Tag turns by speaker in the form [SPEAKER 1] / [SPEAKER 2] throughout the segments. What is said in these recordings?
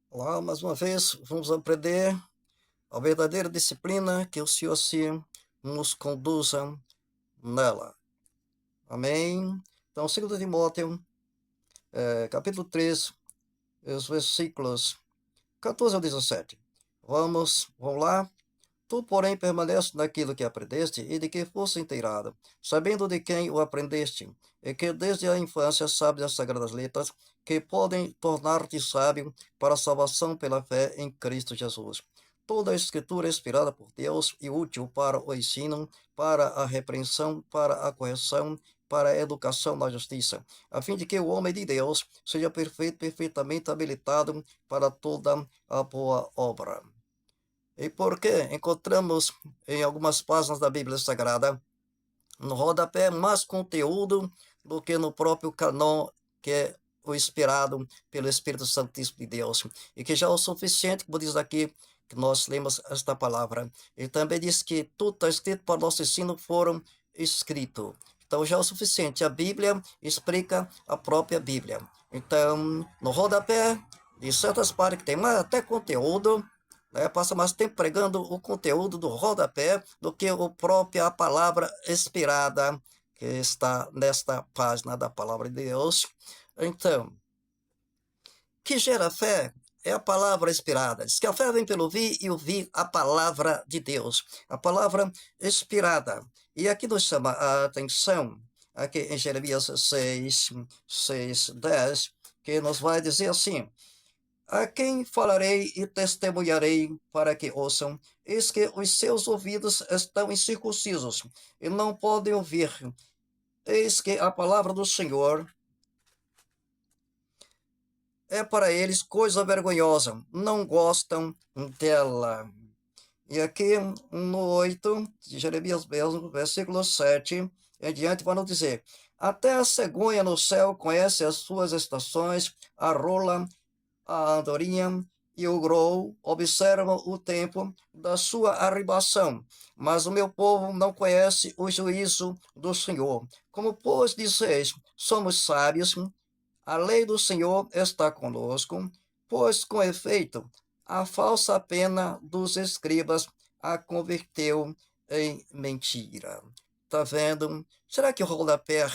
[SPEAKER 1] Olá, mais uma vez, vamos aprender a verdadeira disciplina que o Senhor se nos conduza nela. Amém? Então, 2 Timóteo, capítulo 3, os versículos 14 ao 17. Vamos lá? Tu, porém, permanece naquilo que aprendeste e de que foste inteirado, sabendo de quem o aprendeste, e que desde a infância sabes as sagradas letras, que podem tornar-te sábio para a salvação pela fé em Cristo Jesus. Toda a Escritura é inspirada por Deus e útil para o ensino, para a repreensão, para a correção, para a educação na justiça, a fim de que o homem de Deus seja perfeito, perfeitamente habilitado para toda a boa obra. E porque encontramos em algumas páginas da Bíblia Sagrada, no rodapé, mais conteúdo do que no próprio canon, que é o inspirado pelo Espírito Santíssimo de Deus, e que já é o suficiente, como diz aqui, que nós lemos esta palavra. Ele também diz que tudo está escrito para nosso ensino, foram escrito. Então já é o suficiente. A Bíblia explica a própria Bíblia. Então, no rodapé, de certas partes que tem mais até conteúdo, né, passa mais tempo pregando o conteúdo do rodapé do que a própria palavra inspirada que está nesta página da palavra de Deus. Então, que gera fé é a palavra inspirada. Diz que a fé vem pelo ouvir e ouvir a palavra de Deus, a palavra inspirada. E aqui nos chama a atenção, aqui em Jeremias 6:10, que nos vai dizer assim: a quem falarei e testemunharei para que ouçam? Eis que os seus ouvidos estão incircuncisos e não podem ouvir. Eis que a palavra do Senhor é para eles coisa vergonhosa, não gostam dela. E aqui no 8 de Jeremias mesmo, versículo 7 em diante, vai nos dizer: até a cegonha no céu conhece as suas estações, a rola, a andorinha e o grou observam o tempo da sua arribação, mas o meu povo não conhece o juízo do Senhor. Como, pois, dizeis, somos sábios, a lei do Senhor está conosco, pois, com efeito, a falsa pena dos escribas a converteu em mentira. Está vendo? Será que o rodapé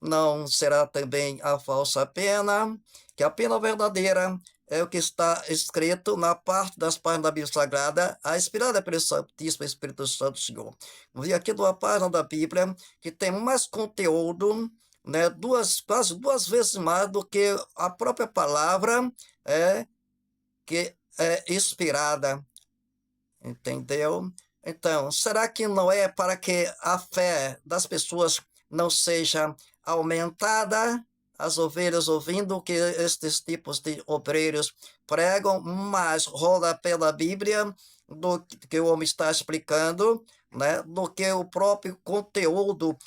[SPEAKER 1] não será também a falsa pena? Que a pena verdadeira é o que está escrito na parte das páginas da Bíblia Sagrada, a inspirada pelo Santíssimo Espírito Santo do Senhor. Vi aqui numa página da Bíblia que tem mais conteúdo, né, quase duas vezes mais do que a própria palavra que é inspirada, entendeu? Então, será que não é para que a fé das pessoas não seja aumentada? As ovelhas ouvindo o que estes tipos de obreiros pregam, mas rola pela Bíblia do que o homem está explicando, né, do que o próprio conteúdo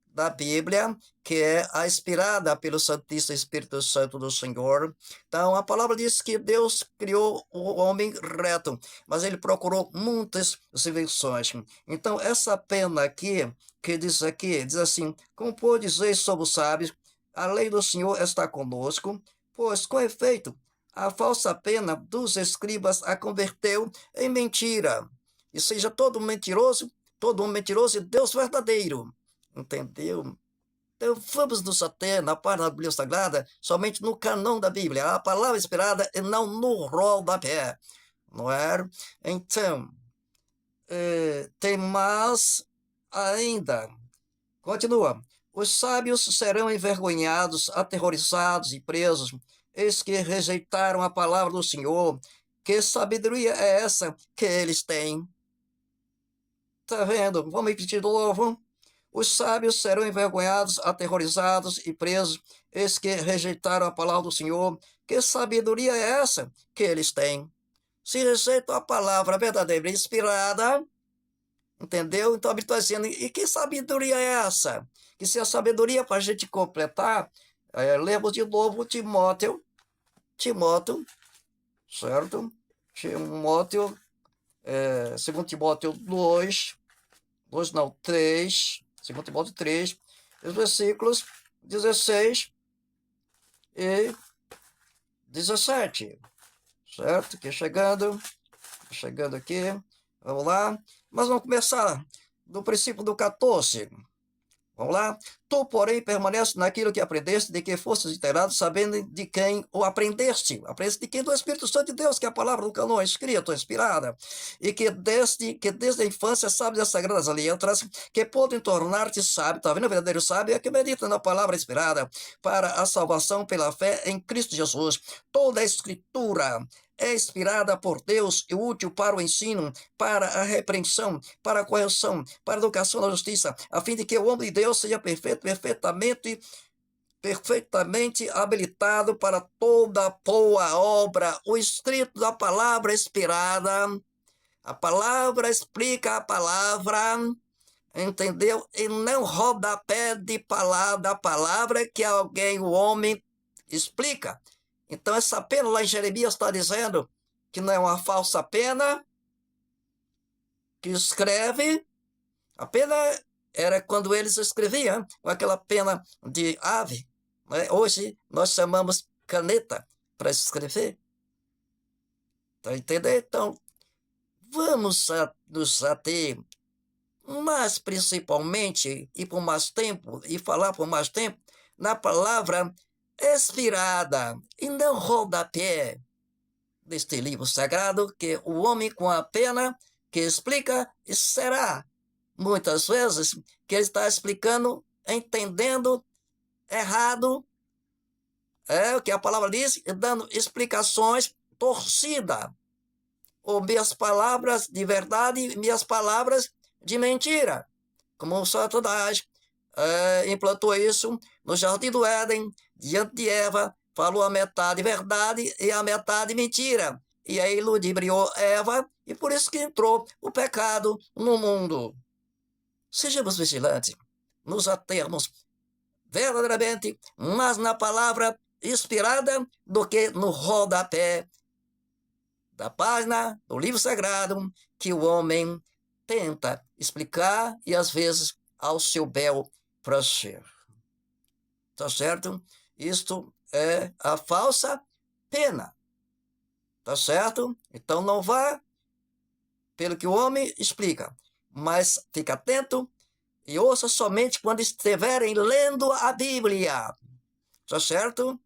[SPEAKER 1] da Bíblia, que é a inspirada pelo Santíssimo Espírito Santo do Senhor. Então, a palavra diz que Deus criou o homem reto, mas ele procurou muitas invenções. Então, essa pena aqui, que diz aqui, diz assim: como pode dizer, somos sábios, a lei do Senhor está conosco, pois, com efeito, a falsa pena dos escribas a converteu em mentira. E seja todo um mentiroso e Deus verdadeiro. Entendeu? Então, vamos nos ater na página da Bíblia Sagrada somente no canão da Bíblia, a palavra inspirada e não no rol da pé, não é? Então, tem mais ainda. Continua. Os sábios serão envergonhados, aterrorizados e presos, eis que rejeitaram a palavra do Senhor. Que sabedoria é essa que eles têm? Tá vendo? Vamos repetir de novo. Os sábios serão envergonhados, aterrorizados e presos, eis que rejeitaram a palavra do Senhor. Que sabedoria é essa que eles têm? Se rejeitam a palavra verdadeira inspirada, entendeu? Então a Bíblia está dizendo, e que sabedoria é essa? Que se a sabedoria, para a gente completar, lemos de novo Timóteo, certo? Timóteo, 2 Timóteo 2 não, 3, 2 Timóteo 3, os versículos 16 e 17. certo? Que chegando aqui, vamos lá. Mas vamos começar do princípio do 14. Vamos lá? Tu, porém, permanece naquilo que aprendeste, de que fostes inteirado, sabendo de quem o aprendeste. Aprendeste de quem? Do Espírito Santo de Deus, que é a palavra do cânon escrita, inspirada, e que desde a infância sabes as sagradas letras, que podem tornar-te sábio. Está vendo? O verdadeiro sábio é que medita na palavra inspirada para a salvação pela fé em Cristo Jesus. Toda a escritura é inspirada por Deus e útil para o ensino, para a repreensão, para a correção, para a educação na justiça, a fim de que o homem de Deus seja perfeito, perfeitamente habilitado para toda boa obra. O escrito da palavra inspirada, a palavra explica a palavra, entendeu? E não rodapé da palavra que alguém, o homem, explica. Então, essa pena lá em Jeremias está dizendo que não é uma falsa pena, que escreve. A pena era quando eles escreviam, com aquela pena de ave. Né? Hoje, nós chamamos caneta para escrever. Está entendendo? Então, vamos nos ater, mas principalmente, e por mais tempo, e falar por mais tempo, na palavra expirada, e não rodapé deste livro sagrado, que o homem com a pena que explica será, muitas vezes, que ele está explicando, entendendo errado, é o que a palavra diz, e dando explicações torcidas, ou minhas palavras de verdade, minhas palavras de mentira, como o Satanás implantou isso no Jardim do Éden, diante de Eva, falou a metade verdade e a metade mentira. E aí ludibriou Eva, e por isso que entrou o pecado no mundo. Sejamos vigilantes, nos atermos verdadeiramente mais na palavra inspirada do que no rodapé da página do livro sagrado que o homem tenta explicar e às vezes ao seu bel prazer. Tá certo? Isto é a falsa pena. Tá certo? Então não vá pelo que o homem explica, mas fique atento e ouça somente quando estiverem lendo a Bíblia. Tá certo?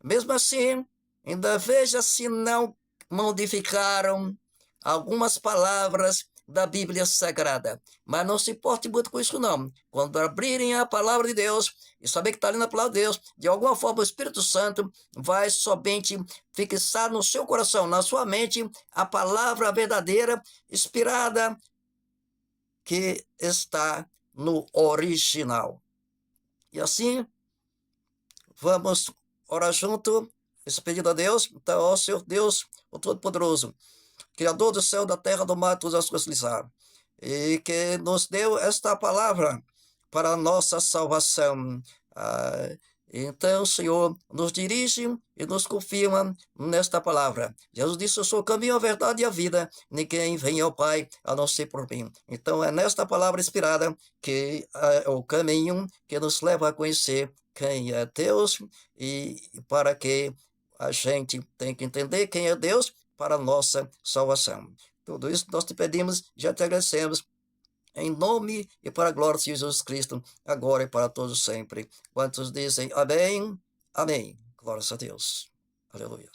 [SPEAKER 1] Mesmo assim, ainda veja se não modificaram algumas palavras da Bíblia Sagrada. Mas não se importe muito com isso, não. Quando abrirem a palavra de Deus e saber que está ali na palavra de Deus, de alguma forma o Espírito Santo vai somente fixar no seu coração, na sua mente, a palavra verdadeira, inspirada, que está no original. E assim, vamos orar junto, esse pedido a Deus. Então, ó Senhor Deus, o Todo-Poderoso, Criador do céu, da terra, do mar, todas as coisas lhes há, e que nos deu esta palavra para a nossa salvação. Então, Senhor, nos dirige e nos confirma nesta palavra. Jesus disse: eu sou o caminho, a verdade e a vida. Ninguém vem ao Pai a não ser por mim. Então, é nesta palavra inspirada que é o caminho que nos leva a conhecer quem é Deus, e para que a gente tem que entender quem é Deus para a nossa salvação. Tudo isso nós te pedimos, já te agradecemos, em nome e para a glória de Jesus Cristo, agora e para todos sempre. Quantos dizem amém? Amém. Glórias a Deus. Aleluia.